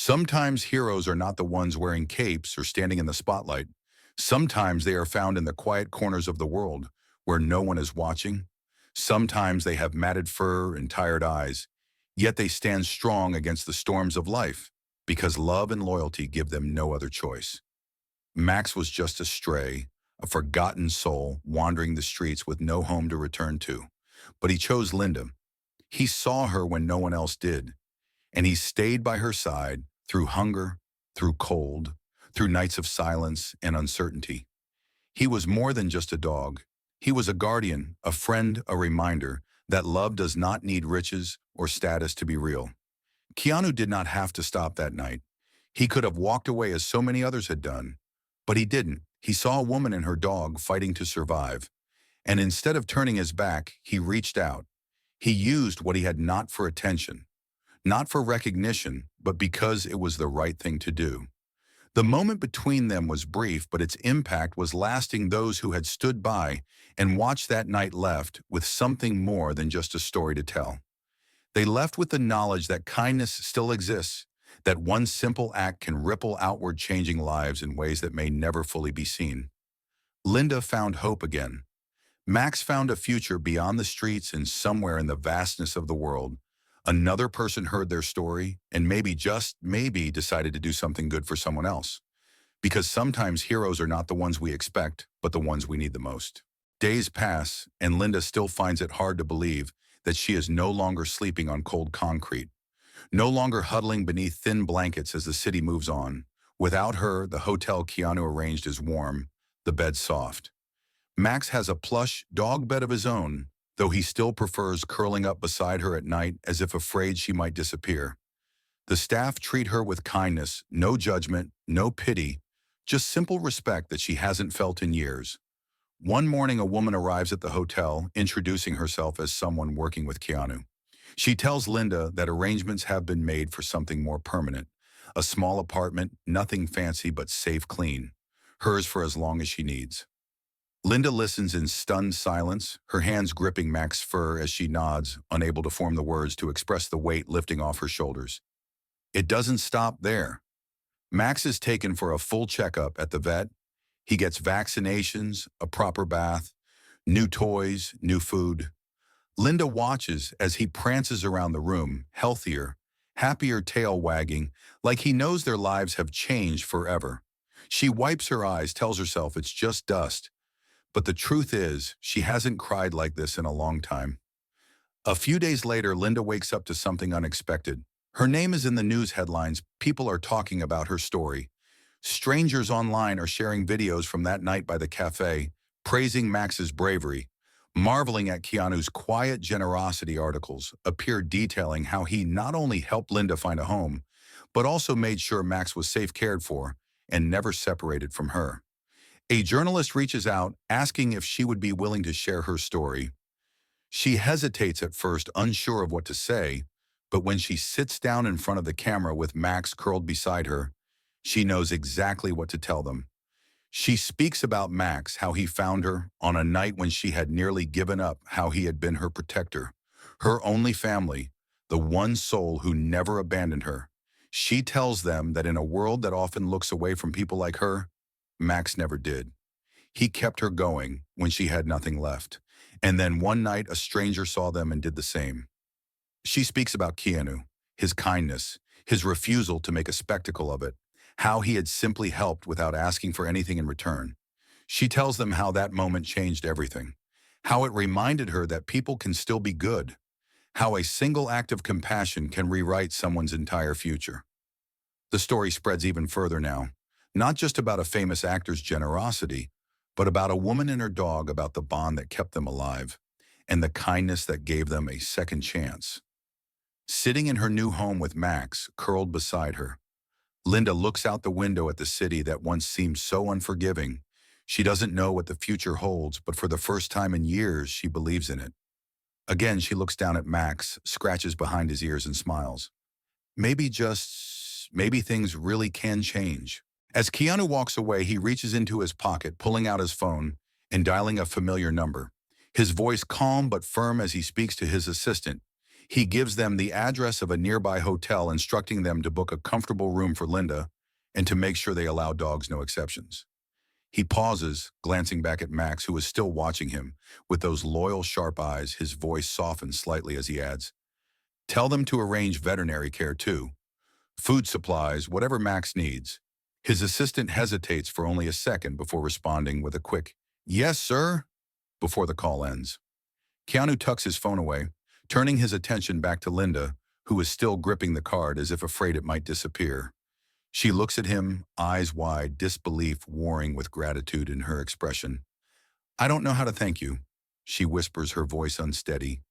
Sometimes heroes are not the ones wearing capes or standing in the spotlight. Sometimes they are found in the quiet corners of the world where no one is watching. Sometimes they have matted fur and tired eyes, yet they stand strong against the storms of life because love and loyalty give them no other choice. Max was just a stray, a forgotten soul wandering the streets with no home to return to. But he chose Linda. He saw her when no one else did, and he stayed by her side through hunger, through cold, through nights of silence and uncertainty. He was more than just a dog. He was a guardian, a friend, a reminder that love does not need riches or status to be real. Keanu did not have to stop that night. He could have walked away as so many others had done, but he didn't. He saw a woman and her dog fighting to survive, and instead of turning his back, he reached out. He used what he had not for attention, not for recognition, but because it was the right thing to do. The moment between them was brief, but its impact was lasting. Those who had stood by and watched that night left with something more than just a story to tell. They left with the knowledge that kindness still exists, that one simple act can ripple outward, changing lives in ways that may never fully be seen. Linda found hope again. Max found a future beyond the streets and somewhere in the vastness of the world. Another person heard their story and maybe, just maybe, decided to do something good for someone else. Because sometimes heroes are not the ones we expect, but the ones we need the most. Days pass, and Linda still finds it hard to believe that she is no longer sleeping on cold concrete, no longer huddling beneath thin blankets as the city moves on. Without her, the hotel Keanu arranged is warm, the bed soft. Max has a plush dog bed of his own, though he still prefers curling up beside her at night as if afraid she might disappear. The staff treat her with kindness, no judgment, no pity, just simple respect that she hasn't felt in years. One morning, a woman arrives at the hotel, introducing herself as someone working with Keanu. She tells Linda that arrangements have been made for something more permanent, a small apartment, nothing fancy but safe, clean, hers for as long as she needs. Linda listens in stunned silence, her hands gripping Max's fur as she nods, unable to form the words to express the weight lifting off her shoulders. It doesn't stop there. Max is taken for a full checkup at the vet. He gets vaccinations, a proper bath, new toys, new food. Linda watches as he prances around the room, healthier, happier, tail wagging, like he knows their lives have changed forever. She wipes her eyes, tells herself it's just dust. But the truth is, she hasn't cried like this in a long time. A few days later, Linda wakes up to something unexpected. Her name is in the news headlines. People are talking about her story. Strangers online are sharing videos from that night by the cafe, praising Max's bravery, marveling at Keanu's quiet generosity. Articles appear detailing how he not only helped Linda find a home, but also made sure Max was safe, cared for, and never separated from her. A journalist reaches out, asking if she would be willing to share her story. She hesitates at first, unsure of what to say, but when she sits down in front of the camera with Max curled beside her, she knows exactly what to tell them. She speaks about Max, how he found her on a night when she had nearly given up, how he had been her protector, her only family, the one soul who never abandoned her. She tells them that in a world that often looks away from people like her, Max never did. He kept her going when she had nothing left. And then one night, a stranger saw them and did the same. She speaks about Keanu, his kindness, his refusal to make a spectacle of it, how he had simply helped without asking for anything in return. She tells them how that moment changed everything, how it reminded her that people can still be good, how a single act of compassion can rewrite someone's entire future. The story spreads even further now, not just about a famous actor's generosity, but about a woman and her dog, about the bond that kept them alive, and the kindness that gave them a second chance. Sitting in her new home with Max, curled beside her, Linda looks out the window at the city that once seemed so unforgiving. She doesn't know what the future holds, but for the first time in years, she believes in it. Again, she looks down at Max, scratches behind his ears, and smiles. Maybe things really can change. As Keanu walks away, he reaches into his pocket, pulling out his phone and dialing a familiar number. His voice calm but firm as he speaks to his assistant. He gives them the address of a nearby hotel, instructing them to book a comfortable room for Linda and to make sure they allow dogs no exceptions. He pauses, glancing back at Max, who is still watching him. With those loyal, sharp eyes, his voice softens slightly as he adds, "Tell them to arrange veterinary care too. Food supplies, whatever Max needs." His assistant hesitates for only a second before responding with a quick, "Yes, sir," before the call ends. Keanu tucks his phone away, turning his attention back to Linda, who is still gripping the card as if afraid it might disappear. She looks at him, eyes wide, disbelief warring with gratitude in her expression. "I don't know how to thank you," she whispers, her voice unsteady.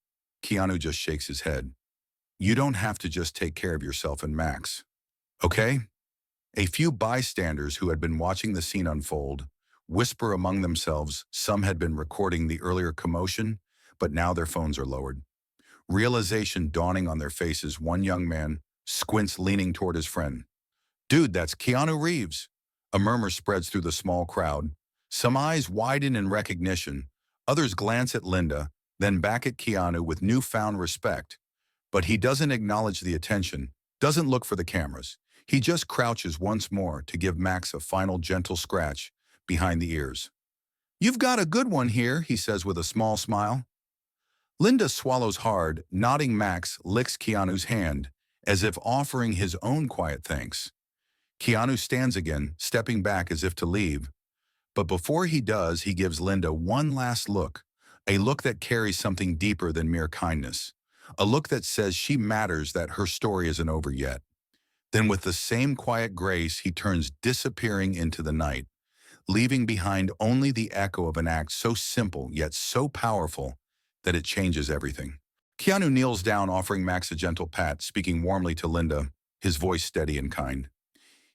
Keanu just shakes his head. "You don't have to just take care of yourself and Max. Okay?" A few bystanders who had been watching the scene unfold whisper among themselves. Some had been recording the earlier commotion, but now their phones are lowered. Realization dawning on their faces, one young man squints, leaning toward his friend. "Dude, that's Keanu Reeves." A murmur spreads through the small crowd. Some eyes widen in recognition. Others glance at Linda, then back at Keanu with newfound respect. But he doesn't acknowledge the attention, doesn't look for the cameras. He just crouches once more to give Max a final gentle scratch behind the ears. "You've got a good one here," he says with a small smile. Linda swallows hard, nodding. Max licks Keanu's hand, as if offering his own quiet thanks. Keanu stands again, stepping back as if to leave. But before he does, he gives Linda one last look, a look that carries something deeper than mere kindness, a look that says she matters, that her story isn't over yet. Then with the same quiet grace, he turns, disappearing into the night, leaving behind only the echo of an act so simple yet so powerful that it changes everything. Keanu kneels down, offering Max a gentle pat, speaking warmly to Linda, his voice steady and kind.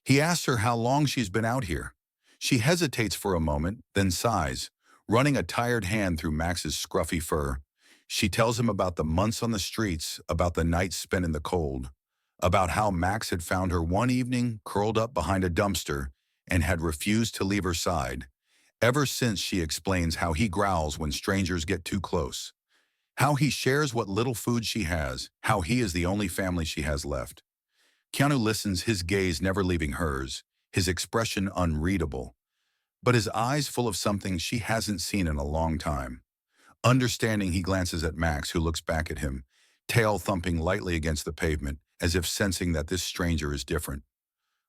He asks her how long she's been out here. She hesitates for a moment, then sighs, running a tired hand through Max's scruffy fur. She tells him about the months on the streets, about the nights spent in the cold, about how Max had found her one evening curled up behind a dumpster and had refused to leave her side. Ever since, she explains how he growls when strangers get too close, how he shares what little food she has, how he is the only family she has left. Keanu listens, his gaze never leaving hers, his expression unreadable, but his eyes full of something she hasn't seen in a long time. Understanding, he glances at Max, who looks back at him, tail thumping lightly against the pavement, as if sensing that this stranger is different.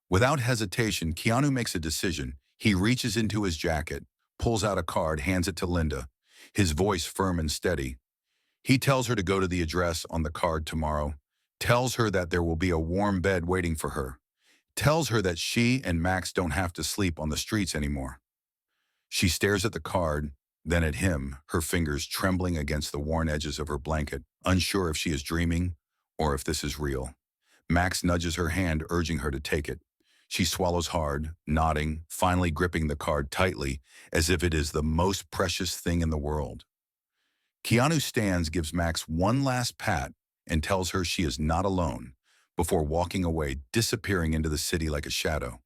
Without hesitation, Keanu makes a decision. He reaches into his jacket, pulls out a card, hands it to Linda, his voice firm and steady. He tells her to go to the address on the card tomorrow, tells her that there will be a warm bed waiting for her, tells her that she and Max don't have to sleep on the streets anymore. She stares at the card, then at him, her fingers trembling against the worn edges of her blanket, unsure if she is dreaming or if this is real. Max nudges her hand, urging her to take it. She swallows hard, nodding, finally gripping the card tightly, as if it is the most precious thing in the world. Keanu stands, gives Max one last pat, and tells her she is not alone, before walking away, disappearing into the city like a shadow.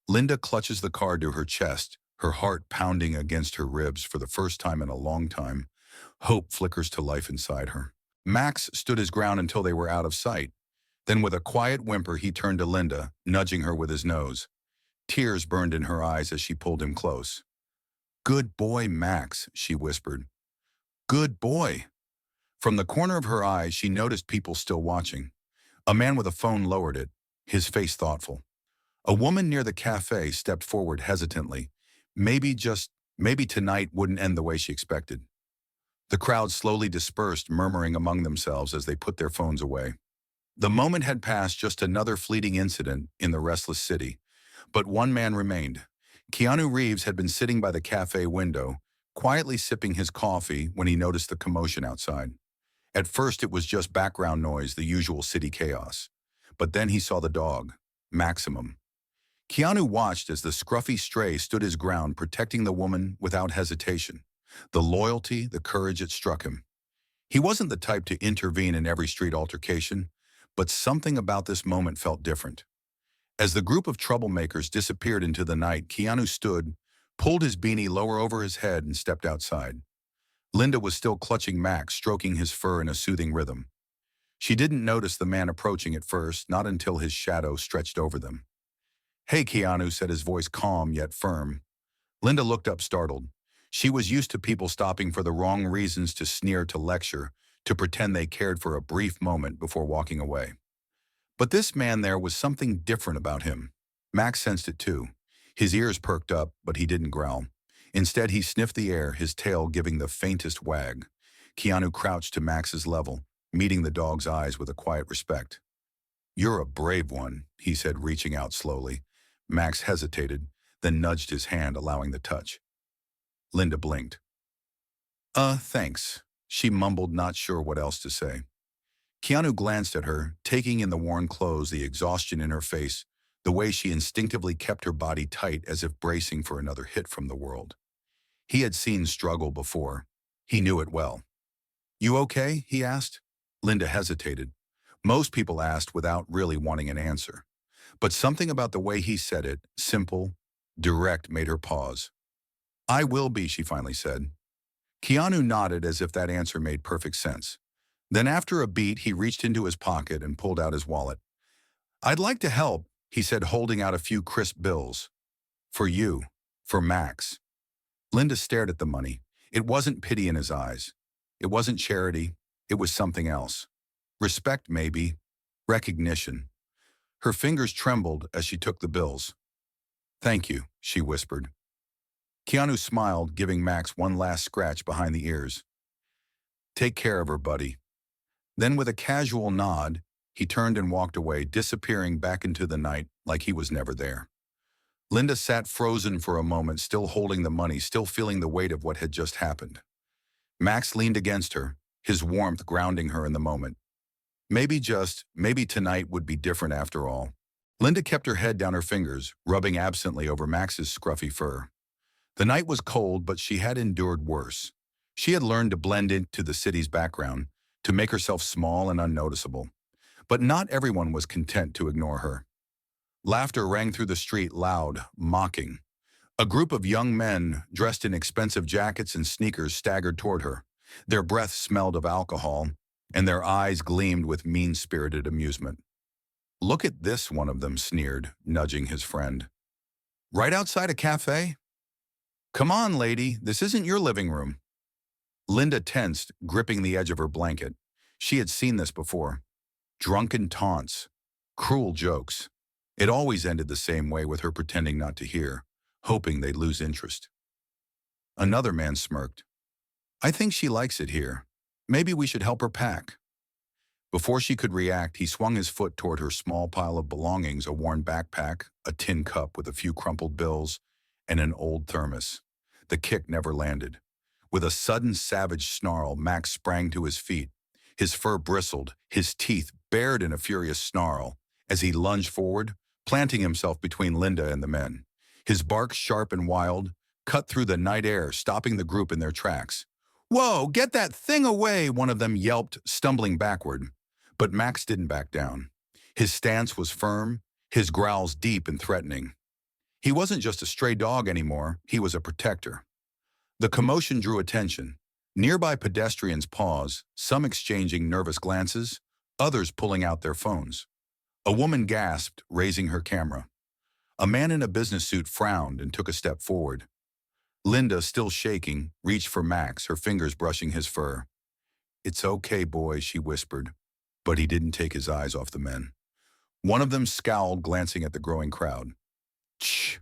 Linda clutches the card to her chest, her heart pounding against her ribs for the first time in a long time. Hope flickers to life inside her. Max stood his ground until they were out of sight. Then with a quiet whimper, he turned to Linda, nudging her with his nose. Tears burned in her eyes as she pulled him close. "Good boy, Max," she whispered. "Good boy." From the corner of her eyes, she noticed people still watching. A man with a phone lowered it, his face thoughtful. A woman near the cafe stepped forward hesitantly. Maybe tonight wouldn't end the way she expected. The crowd slowly dispersed, murmuring among themselves as they put their phones away. The moment had passed, just another fleeting incident in the restless city. But one man remained. Keanu Reeves had been sitting by the cafe window, quietly sipping his coffee when he noticed the commotion outside. At first, it was just background noise, the usual city chaos. But then he saw the dog, Maximum. Keanu watched as the scruffy stray stood his ground, protecting the woman without hesitation. The loyalty, the courage, it struck him. He wasn't the type to intervene in every street altercation, but something about this moment felt different. As the group of troublemakers disappeared into the night, Keanu stood, pulled his beanie lower over his head, and stepped outside. Linda was still clutching Max, stroking his fur in a soothing rhythm. She didn't notice the man approaching at first, not until his shadow stretched over them. "Hey, Keanu," said his voice calm yet firm. Linda looked up startled. She was used to people stopping for the wrong reasons, to sneer, to lecture, to pretend they cared for a brief moment before walking away. But this man, there was something different about him. Max sensed it too. His ears perked up, but he didn't growl. Instead, he sniffed the air, his tail giving the faintest wag. Keanu crouched to Max's level, meeting the dog's eyes with a quiet respect. "You're a brave one," he said, reaching out slowly. Max hesitated, then nudged his hand, allowing the touch. Linda blinked. Thanks," she mumbled, not sure what else to say. Keanu glanced at her, taking in the worn clothes, the exhaustion in her face, the way she instinctively kept her body tight as if bracing for another hit from the world. He had seen struggle before. He knew it well. "You okay?" he asked. Linda hesitated. Most people asked without really wanting an answer. But something about the way he said it, simple, direct, made her pause. "I will be," she finally said. Keanu nodded as if that answer made perfect sense. Then after a beat, he reached into his pocket and pulled out his wallet. "I'd like to help," he said, holding out a few crisp bills. "For you. For Max." Linda stared at the money. It wasn't pity in his eyes. It wasn't charity. It was something else. Respect, maybe. Recognition. Her fingers trembled as she took the bills. "Thank you," she whispered. Keanu smiled, giving Max one last scratch behind the ears. "Take care of her, buddy." Then with a casual nod, he turned and walked away, disappearing back into the night like he was never there. Linda sat frozen for a moment, still holding the money, still feeling the weight of what had just happened. Max leaned against her, his warmth grounding her in the moment. Maybe tonight would be different after all. Linda kept her head down, her fingers rubbing absently over Max's scruffy fur. The night was cold, but she had endured worse. She had learned to blend into the city's background, to make herself small and unnoticeable. But not everyone was content to ignore her. Laughter rang through the street, loud, mocking. A group of young men, dressed in expensive jackets and sneakers, staggered toward her. Their breath smelled of alcohol, and their eyes gleamed with mean-spirited amusement. "Look at this," one of them sneered, nudging his friend. "Right outside a cafe? Come on, lady, this isn't your living room." Linda tensed, gripping the edge of her blanket. She had seen this before. Drunken taunts, cruel jokes. It always ended the same way, with her pretending not to hear, hoping they'd lose interest. Another man smirked. "I think she likes it here. Maybe we should help her pack." Before she could react, he swung his foot toward her small pile of belongings, a worn backpack, a tin cup with a few crumpled bills, and an old thermos. The kick never landed. With a sudden savage snarl, Max sprang to his feet. His fur bristled, his teeth bared in a furious snarl, as he lunged forward, planting himself between Linda and the men. His bark, sharp and wild, cut through the night air, stopping the group in their tracks. "Whoa, get that thing away!" one of them yelped, stumbling backward. But Max didn't back down. His stance was firm, his growls deep and threatening. He wasn't just a stray dog anymore, he was a protector. The commotion drew attention. Nearby pedestrians paused, some exchanging nervous glances, others pulling out their phones. A woman gasped, raising her camera. A man in a business suit frowned and took a step forward. Linda, still shaking, reached for Max, her fingers brushing his fur. "It's okay, boy," she whispered, but he didn't take his eyes off the men. One of them scowled, glancing at the growing crowd. "Shh,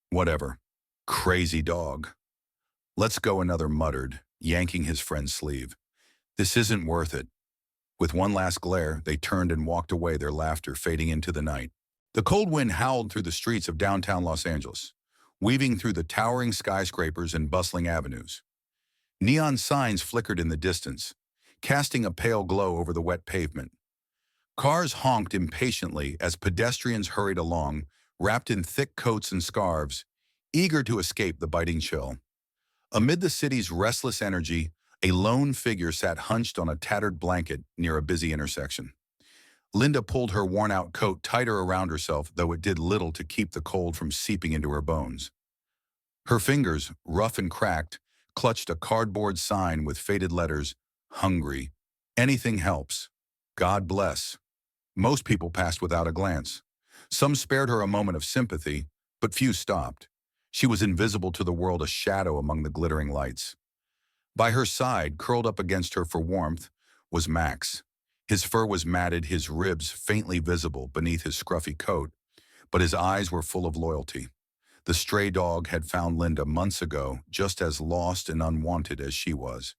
whatever. Crazy dog." "Let's go," another muttered, yanking his friend's sleeve. "This isn't worth it." With one last glare, they turned and walked away, their laughter fading into the night. The cold wind howled through the streets of downtown Los Angeles, weaving through the towering skyscrapers and bustling avenues. Neon signs flickered in the distance, casting a pale glow over the wet pavement. Cars honked impatiently as pedestrians hurried along, wrapped in thick coats and scarves, eager to escape the biting chill. Amid the city's restless energy, a lone figure sat hunched on a tattered blanket near a busy intersection. Linda pulled her worn-out coat tighter around herself, though it did little to keep the cold from seeping into her bones. Her fingers, rough and cracked, clutched a cardboard sign with faded letters, "Hungry. Anything helps." God bless. Most people passed without a glance. Some spared her a moment of sympathy, but few stopped. She was invisible to the world, a shadow among the glittering lights. By her side, curled up against her for warmth, was Max. His fur was matted, his ribs faintly visible beneath his scruffy coat, but his eyes were full of loyalty. The stray dog had found Linda months ago, just as lost and unwanted as she was.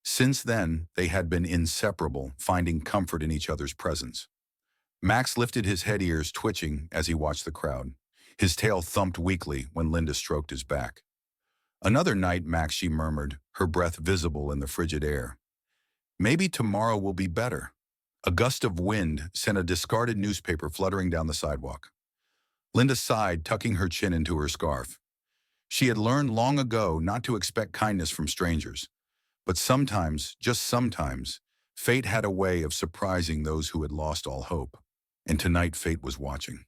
Since then, they had been inseparable, finding comfort in each other's presence. Max lifted his head, ears twitching as he watched the crowd. His tail thumped weakly when Linda stroked his back. "Another night, Max," she murmured, her breath visible in the frigid air. "Maybe tomorrow will be better." A gust of wind sent a discarded newspaper fluttering down the sidewalk. Linda sighed, tucking her chin into her scarf. She had learned long ago not to expect kindness from strangers. But sometimes, just sometimes, fate had a way of surprising those who had lost all hope. And tonight fate was watching.